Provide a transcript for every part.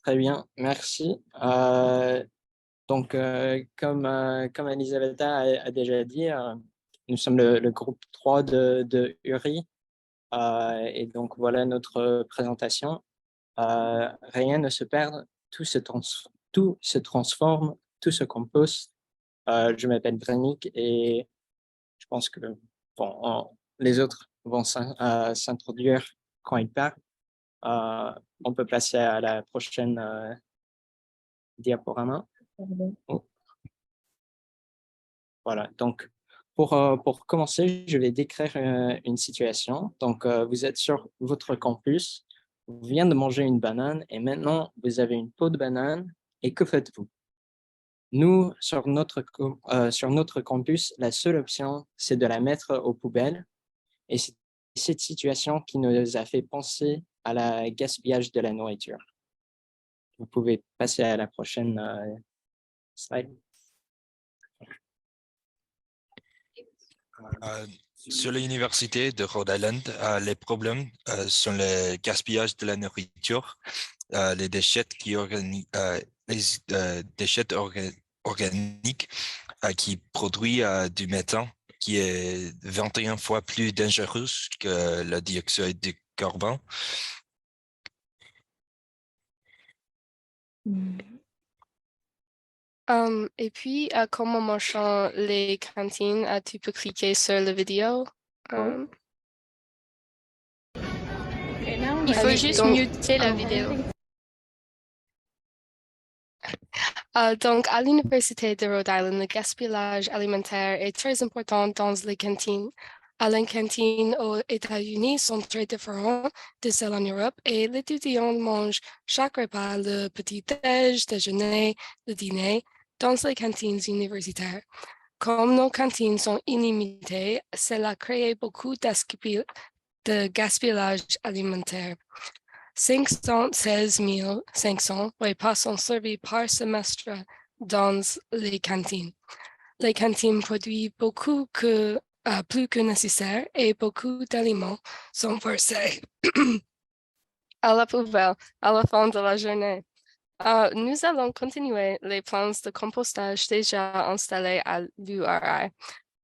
Très bien, merci. Comme Elisabetta a déjà dit, nous sommes le groupe 3 de URI. Et donc, voilà notre présentation. Rien ne se perd, tout se transforme, tout se compose. Je m'appelle Vrénic et je pense que les autres vont s'introduire quand ils parlent. On peut passer à la prochaine diaporama. Oh, voilà, donc pour commencer, je vais décrire une situation. Donc, vous êtes sur votre campus, vous venez de manger une banane et maintenant vous avez une peau de banane et que faites-vous? Nous, sur notre campus, la seule option, c'est de la mettre aux poubelles et c'est cette situation qui nous a fait penser à la gaspillage de la nourriture. Vous pouvez passer à la prochaine slide. Sur l'université de Rhode Island, les problèmes sont le gaspillage de la nourriture, les déchets organiques qui produisent du méthane, qui est 21 fois plus dangereux que le dioxyde de carbone. Et puis, comme en marchant les cantines, tu peux cliquer sur la vidéo. Il faut juste muter la vidéo. Donc, à l'Université de Rhode Island, le gaspillage alimentaire est très important dans les cantines. Les cantines aux États-Unis sont très différentes de celles en Europe et les étudiants mangent chaque repas, le petit-déj, déjeuner, le dîner, dans les cantines universitaires. Comme nos cantines sont illimitées, cela crée beaucoup de gaspillage alimentaire. 516 500 repas sont servis par semestre dans les cantines. Les cantines produisent plus que nécessaire et beaucoup d'aliments sont versés à la poubelle à la fin de la journée. Nous allons continuer les plans de compostage déjà installés à l'URI.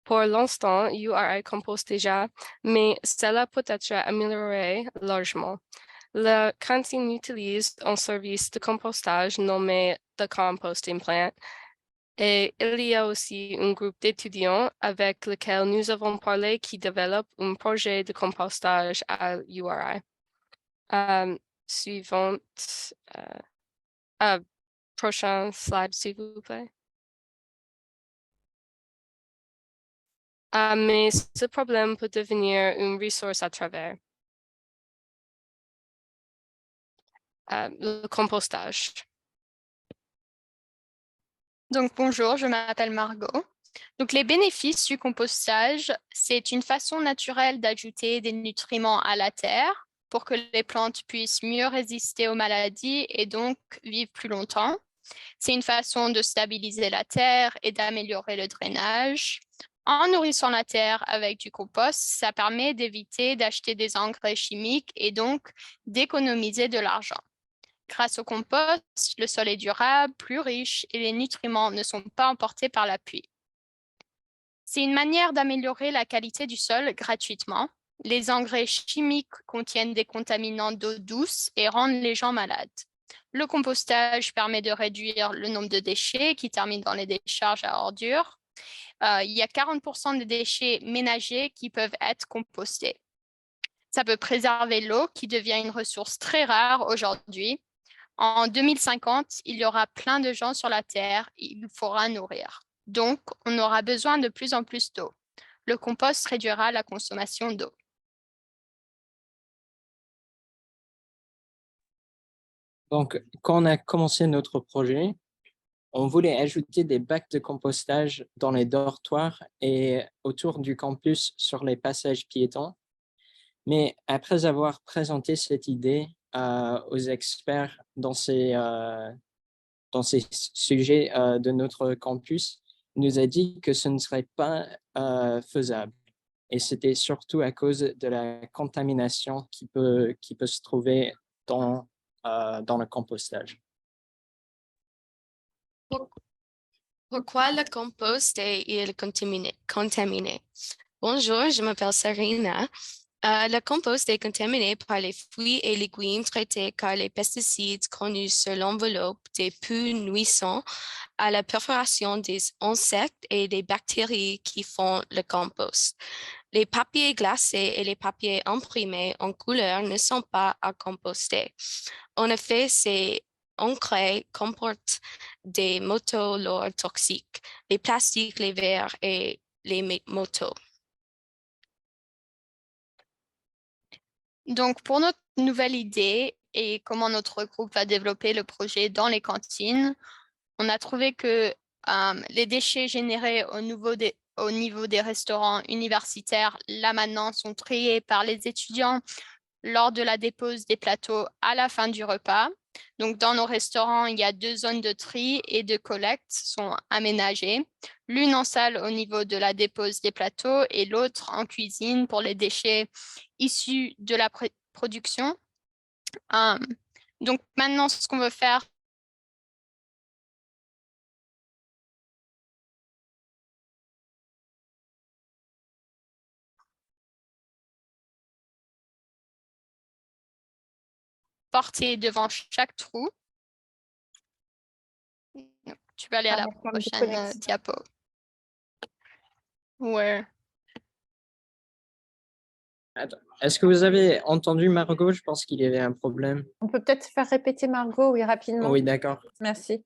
Pour l'instant, URI compose déjà, mais cela peut être amélioré largement. La cantine utilise un service de compostage nommé The Composting Plant et il y a aussi un groupe d'étudiants avec lequel nous avons parlé qui développe un projet de compostage à URI. Suivante. Prochain slide, s'il vous plaît. Mais ce problème peut devenir une ressource à travers le compostage. Donc, bonjour, je m'appelle Margot. Donc, les bénéfices du compostage, c'est une façon naturelle d'ajouter des nutriments à la terre pour que les plantes puissent mieux résister aux maladies et donc vivre plus longtemps. C'est une façon de stabiliser la terre et d'améliorer le drainage. En nourrissant la terre avec du compost, ça permet d'éviter d'acheter des engrais chimiques et donc d'économiser de l'argent. Grâce au compost, le sol est durable, plus riche et les nutriments ne sont pas emportés par la pluie. C'est une manière d'améliorer la qualité du sol gratuitement. Les engrais chimiques contiennent des contaminants d'eau douce et rendent les gens malades. Le compostage permet de réduire le nombre de déchets qui terminent dans les décharges à ordures. Il y a 40% de déchets ménagers qui peuvent être compostés. Ça peut préserver l'eau qui devient une ressource très rare aujourd'hui. En 2050, il y aura plein de gens sur la Terre et il faudra nourrir. Donc, on aura besoin de plus en plus d'eau. Le compost réduira la consommation d'eau. Donc, quand on a commencé notre projet, on voulait ajouter des bacs de compostage dans les dortoirs et autour du campus sur les passages piétons. Mais après avoir présenté cette idée aux experts dans ces sujets de notre campus, il nous a dit que ce ne serait pas faisable. Et c'était surtout à cause de la contamination qui peut se trouver dans le compostage. Pourquoi le compost est-il contaminé? Bonjour, je m'appelle Serena. Le compost est contaminé par les fruits et légumes traités car les pesticides connus sur l'enveloppe des puits nuisants à la perforation des insectes et des bactéries qui font le compost. Les papiers glacés et les papiers imprimés en couleur ne sont pas à composter. En effet, ces engrais comportent des métaux lourds toxiques, les plastiques, les verres et les métaux. Donc, pour notre nouvelle idée et comment notre groupe va développer le projet dans les cantines, on a trouvé que les déchets générés au niveau des restaurants universitaires, là maintenant, sont triés par les étudiants lors de la dépose des plateaux à la fin du repas. Donc, dans nos restaurants, il y a 2 zones de tri et de collecte sont aménagées. L'une en salle au niveau de la dépose des plateaux et l'autre en cuisine pour les déchets issus de la production. Donc, maintenant, ce qu'on veut faire, porter devant chaque trou. Donc, tu peux aller à la prochaine diapo. Ouais. Attends, est-ce que vous avez entendu Margot? Je pense qu'il y avait un problème. On peut peut-être faire répéter Margot, oui, rapidement. Oui, d'accord. Merci.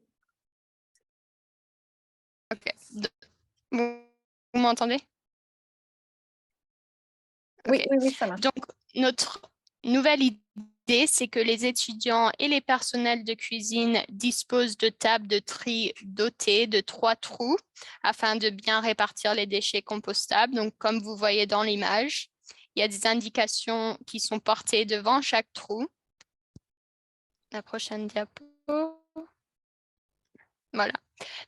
OK. Vous m'entendez? Oui, OK. oui, oui, ça marche. Donc, notre nouvelle idée, c'est que les étudiants et les personnels de cuisine disposent de tables de tri dotées de 3 trous afin de bien répartir les déchets compostables. Donc, comme vous voyez dans l'image, il y a des indications qui sont portées devant chaque trou. La prochaine diapo. Voilà.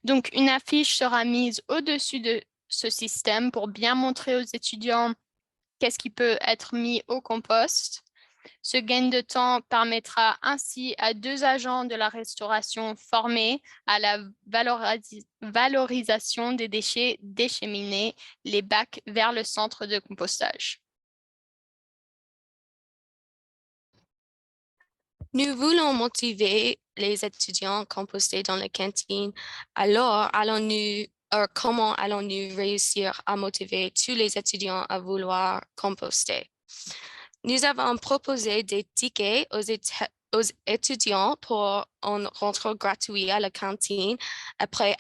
Donc, une affiche sera mise au-dessus de ce système pour bien montrer aux étudiants qu'est-ce qui peut être mis au compost. Ce gain de temps permettra ainsi à 2 agents de la restauration formés à la valorisation des déchets d'écheminer les bacs vers le centre de compostage. Nous voulons motiver les étudiants à composter dans la cantine. Alors, comment allons-nous réussir à motiver tous les étudiants à vouloir composter? Nous avons proposé des tickets aux étudiants pour un rentrée gratuit à la cantine après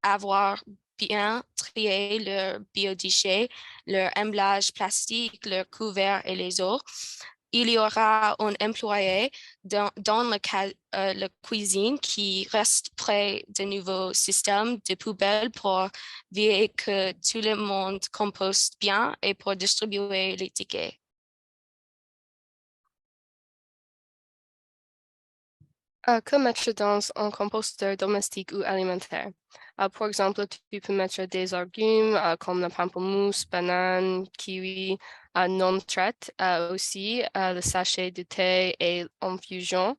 avoir bien trié leurs biodéchets, leur emballage plastique, leurs couverts et les autres. Il y aura un employé dans la cuisine qui reste près du nouveau système de poubelles pour veiller que tout le monde composte bien et pour distribuer les tickets. Que mettre dans un composteur domestique ou alimentaire? Par exemple, tu peux mettre des légumes comme la pamplemousse, banane, kiwi, non traite, aussi le sachet de thé et infusion,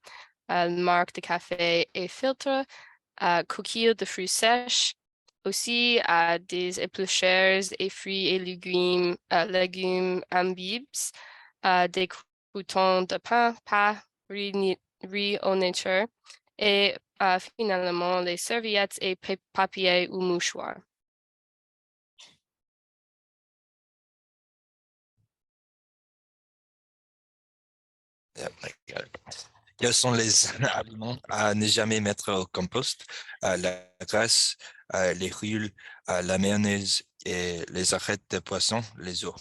marque de café et filtre, coquilles de fruits sèches, aussi des épluchures et fruits et légumes imbibes, des croûtons de pain, pas riz au nature et finalement les serviettes et papier ou mouchoirs. Quels sont les aliments à ne jamais mettre au compost? La graisse, les huiles, la mayonnaise et les arêtes de poisson, les os.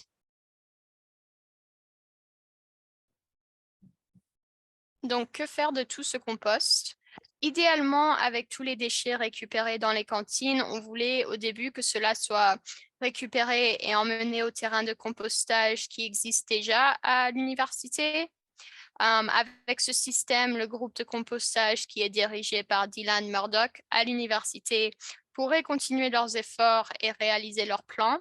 Donc, que faire de tout ce compost? Idéalement, avec tous les déchets récupérés dans les cantines, on voulait au début que cela soit récupéré et emmené au terrain de compostage qui existe déjà à l'université. Avec ce système, le groupe de compostage qui est dirigé par Dylan Murdoch à l'université pourrait continuer leurs efforts et réaliser leurs plans.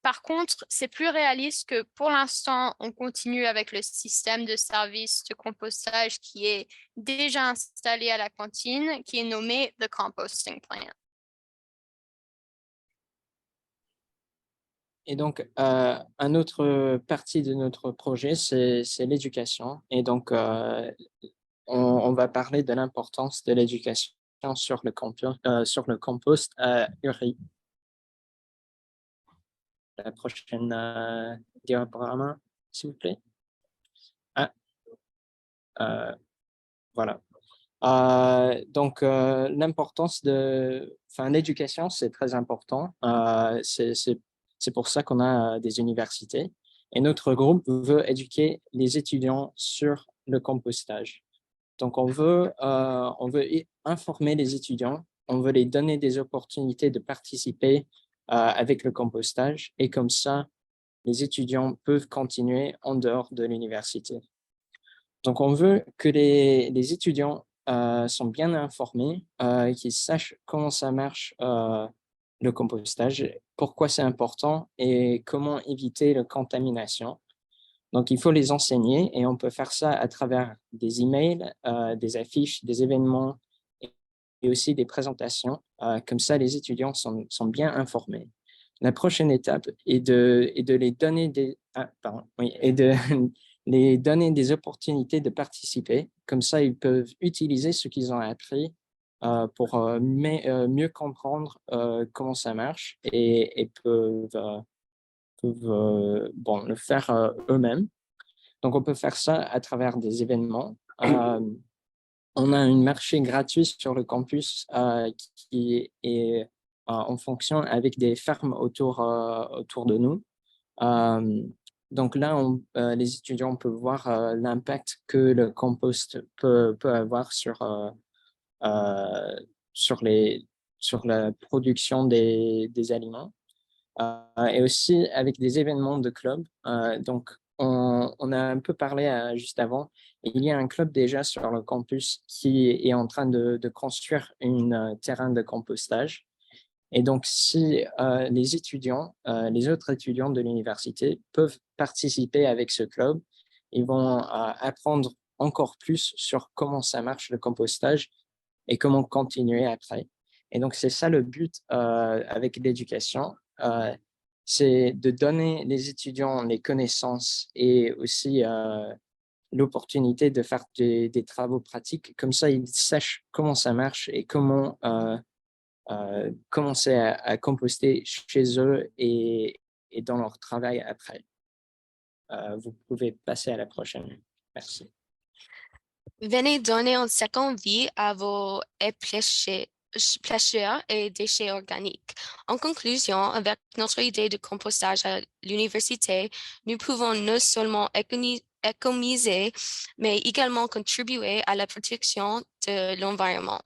Par contre, c'est plus réaliste que pour l'instant, on continue avec le système de service de compostage qui est déjà installé à la cantine, qui est nommé the composting plant. Et donc, un autre partie de notre projet, c'est l'éducation. Et donc, on va parler de l'importance de l'éducation sur sur le compost à URI. La prochaine diaporama, s'il vous plaît. Ah, voilà. Donc, l'importance l'éducation, c'est très important. C'est pour ça qu'on a des universités. Et notre groupe veut éduquer les étudiants sur le compostage. Donc, on veut informer les étudiants, on veut les donner des opportunités de participer avec le compostage. Et comme ça, les étudiants peuvent continuer en dehors de l'université. Donc, on veut que les étudiants sont bien informés, qu'ils sachent comment ça marche le compostage, pourquoi c'est important et comment éviter la contamination. Donc, il faut les enseigner et on peut faire ça à travers des emails, des affiches, des événements et aussi des présentations. Comme ça, les étudiants sont bien informés. La prochaine étape est de les donner les donner des opportunités de participer. Comme ça, ils peuvent utiliser ce qu'ils ont appris pour mieux comprendre comment ça marche et peuvent le faire eux-mêmes. Donc, on peut faire ça à travers des événements. On a un marché gratuit sur le campus qui est en fonction avec des fermes autour de nous. Donc là, les étudiants peuvent voir l'impact que le compost peut avoir sur la production des aliments. Et aussi avec des événements de club. Donc, on a un peu parlé juste avant. Il y a un club déjà sur le campus qui est en train de construire un terrain de compostage. Et donc, si les autres étudiants de l'université peuvent participer avec ce club, ils vont apprendre encore plus sur comment ça marche le compostage et comment continuer après. Et donc, c'est ça le but avec l'éducation. C'est de donner les étudiants les connaissances et aussi l'opportunité de faire des travaux pratiques. Comme ça, ils sachent comment ça marche et comment commencer à composter chez eux et dans leur travail après. Vous pouvez passer à la prochaine. Merci. Venez donner une seconde vie à vos épluchures et déchets organiques. En conclusion, avec notre idée de compostage à l'université, nous pouvons non seulement économiser, mais également contribuer à la protection de l'environnement.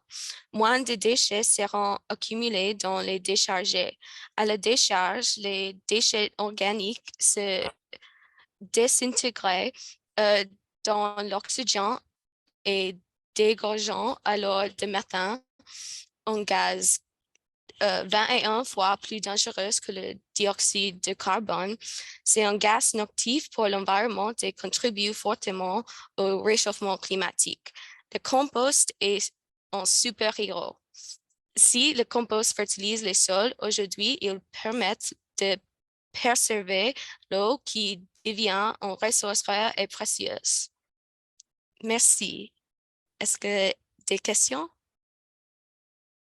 Moins de déchets seront accumulés dans les décharges. À la décharge, les déchets organiques se désintègrent dans l'oxygène et dégorgeant alors de méthane, un gaz 21 fois plus dangereux que le dioxyde de carbone. C'est un gaz nocif pour l'environnement et contribue fortement au réchauffement climatique. Le compost est un super-héros. Si le compost fertilise les sols, aujourd'hui, il permet de préserver l'eau qui devient une ressource rare et précieuse. Merci. Est-ce que des questions?